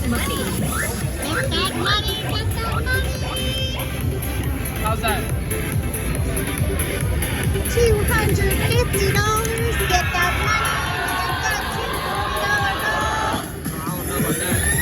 money. Get that money, get that money. How's that? $250 to get that money. Get that $250 bill. I don't know about that.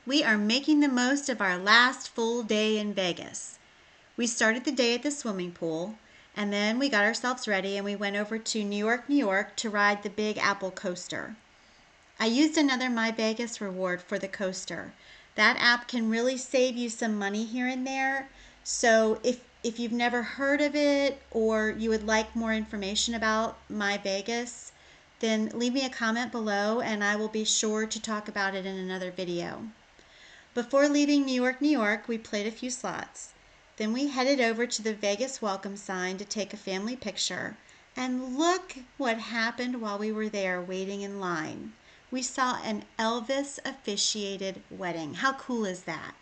We are making the most of our last full day in Vegas. We started the day at the swimming pool, and then we got ourselves ready and we went over to New York, New York to ride the Big Apple coaster. I used another My Vegas reward for the coaster. That app can really save you some money here and there. So if you've never heard of it or you would like more information about My Vegas, then leave me a comment below and I will be sure to talk about it in another video. Before leaving New York, New York, we played a few slots. Then we headed over to the Vegas welcome sign to take a family picture. And look what happened while we were there waiting in line. We saw an Elvis officiated wedding. How cool is that?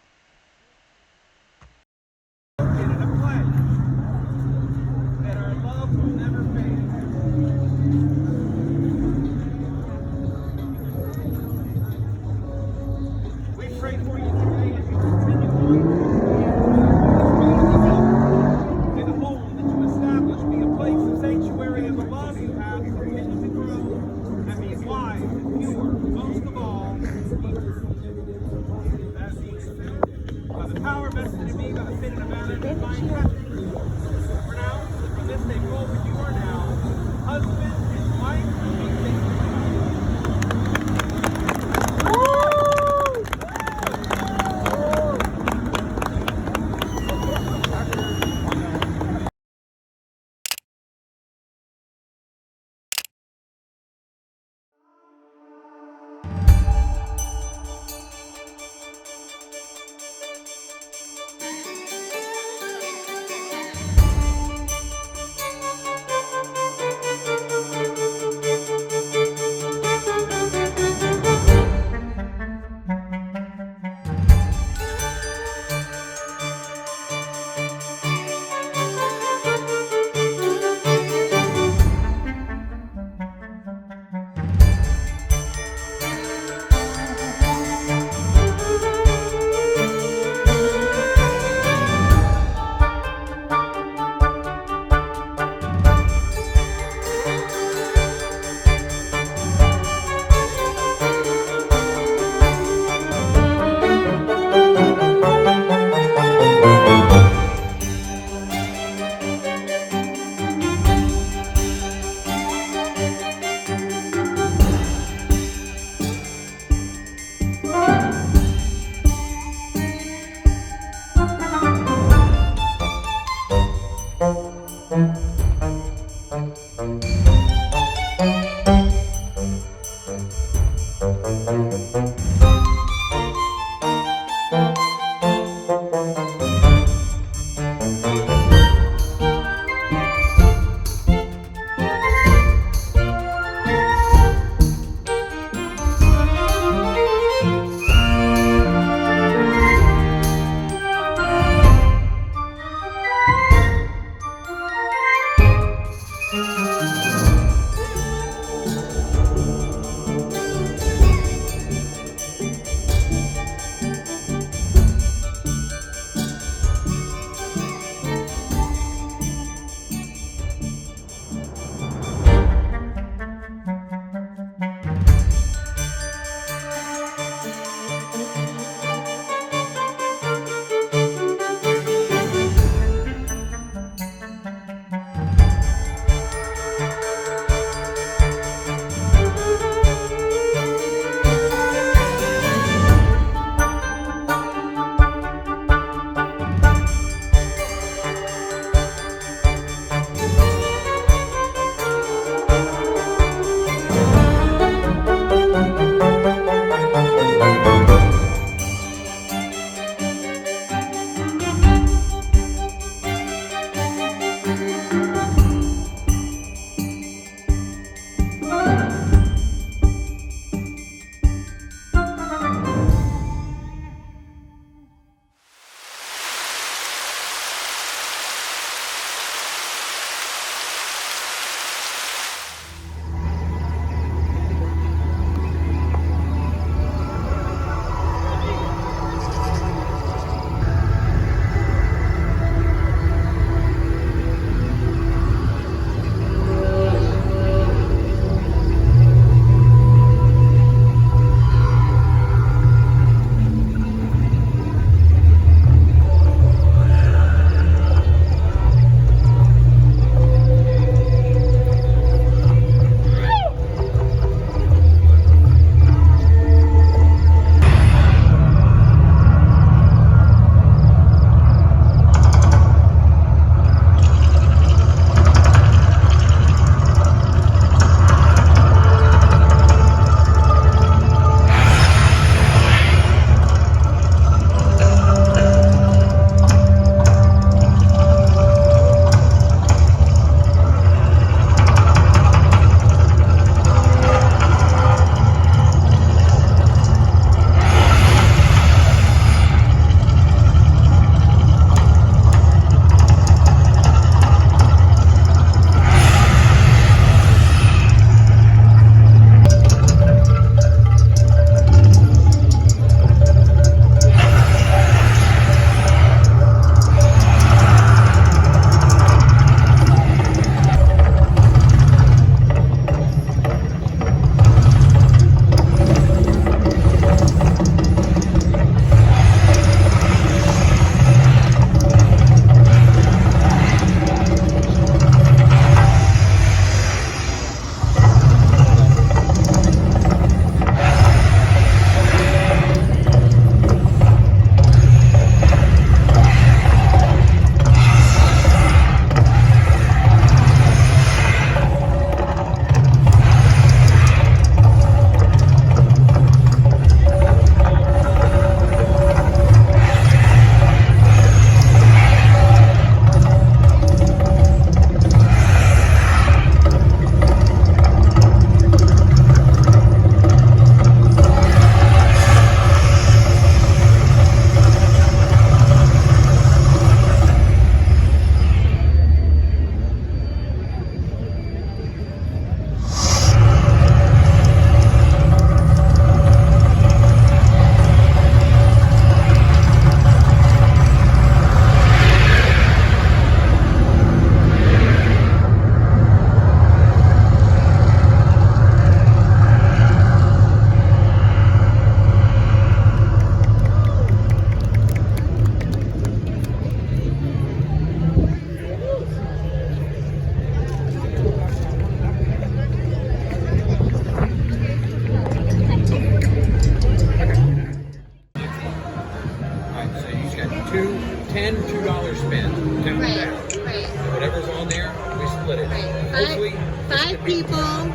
10 $2 spin. Down Right, down. right, Whatever's on there, we split it. right. Hopefully, Five people,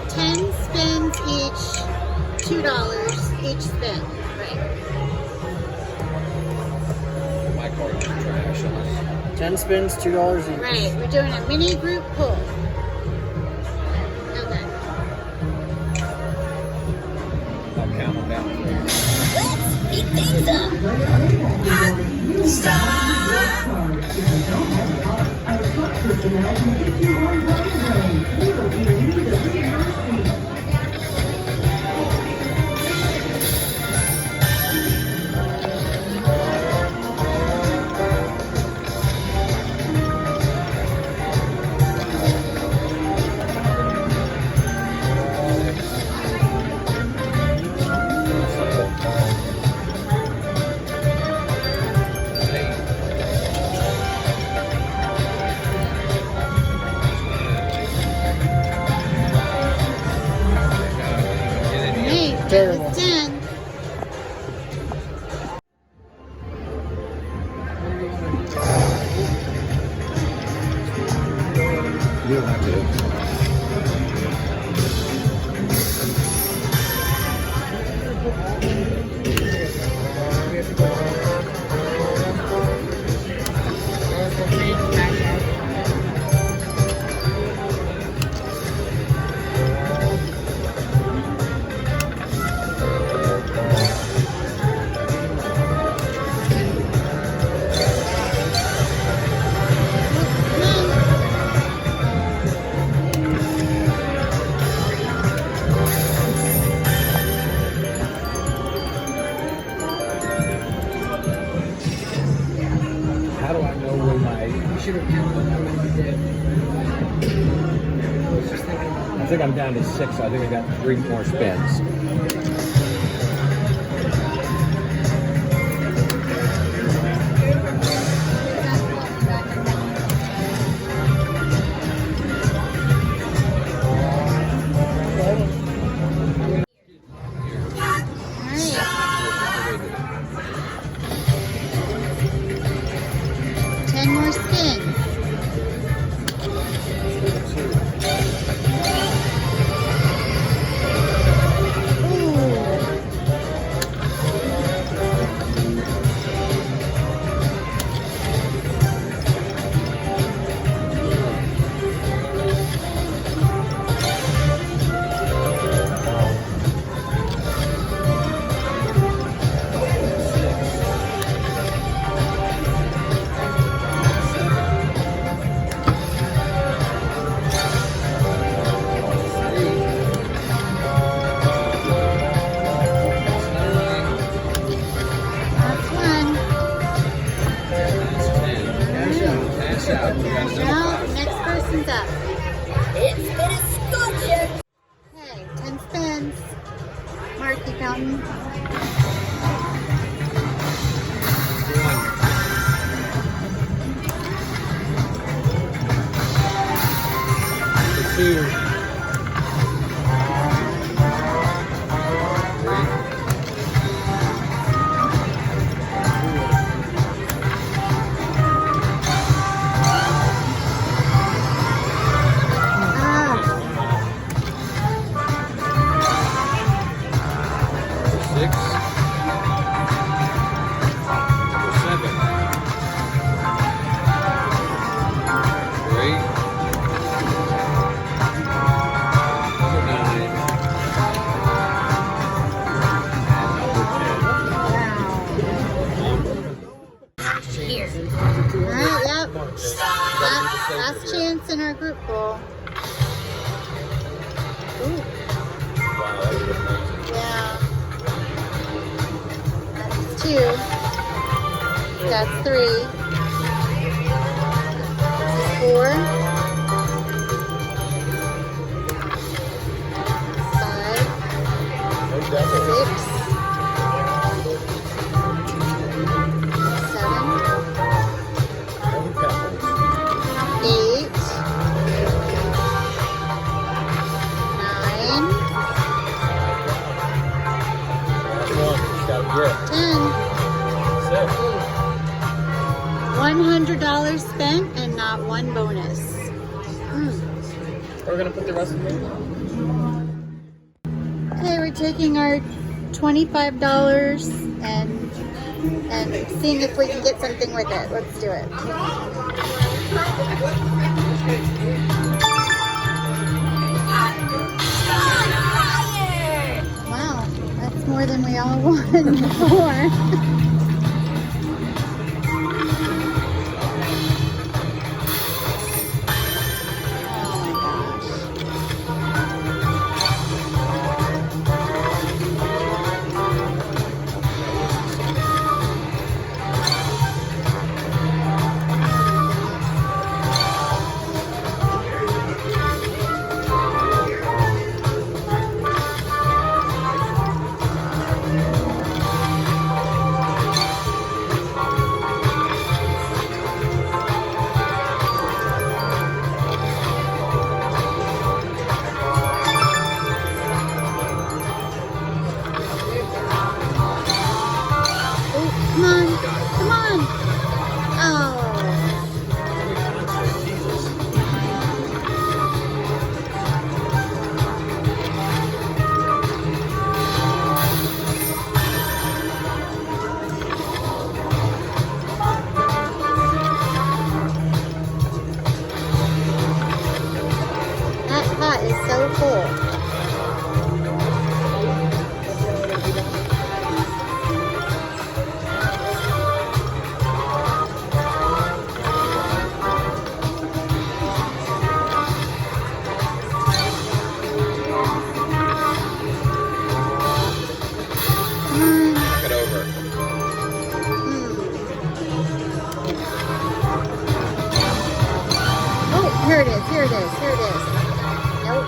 10 spins each, $2 each spin. Right. my card is trash. 10 spins, $2 each. Right. We're doing a mini group pull. Okay. I'll count them down. Speed things up. Hey, that Terrible. was 10. You don't have to. How do I know when my... You should have counted how many you did. I was just thinking about I that. think I'm down to 6. I think I got 3 more spins. Alright. 10 more spins. That's one. Pass out. We got another Now, 5. next person's up. It's been a scorcher. Okay, 10 spins. Mark, you counting? Two. 3. Ah, 6. 7. 3. 9. here. Alright, yep. Last chance in our group pool. Ooh, yeah. That's 2. That's 3. 4. 5. 6. 7. 8. 9. 10. $100 spent and not one bonus. We're gonna put the rest of it. Okay, we're taking our $25 and seeing if we can get something with it. Let's do it. Wow, that's more than we all wanted before. Come on, come on. Oh. That pot is so full. Knock it over. Oh, here it is, here it is, here it is. Nope.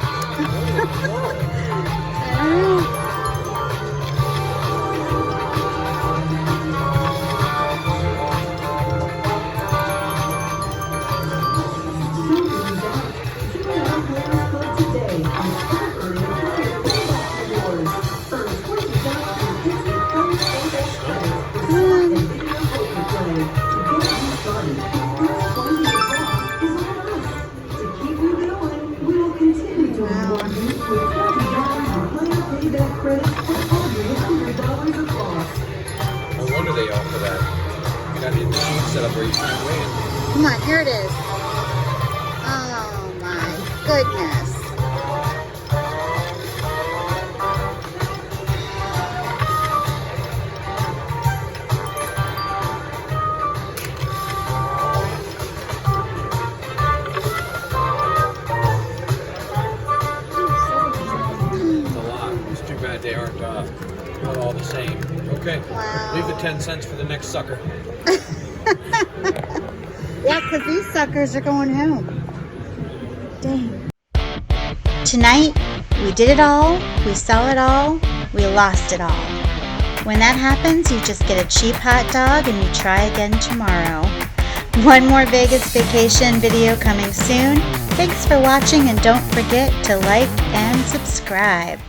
No wonder they offer that. You got the machine set up where you can't win. Come on, here it is. Oh my goodness. It's a lot. It's too bad they aren't not all the same. Okay. Wow. Leave the 10 cents for the next sucker. Yeah, because these suckers are going home. Dang. Tonight, we did it all, we saw it all, we lost it all. When that happens, you just get a cheap hot dog and you try again tomorrow. One more Vegas vacation video coming soon. Thanks for watching and don't forget to like and subscribe.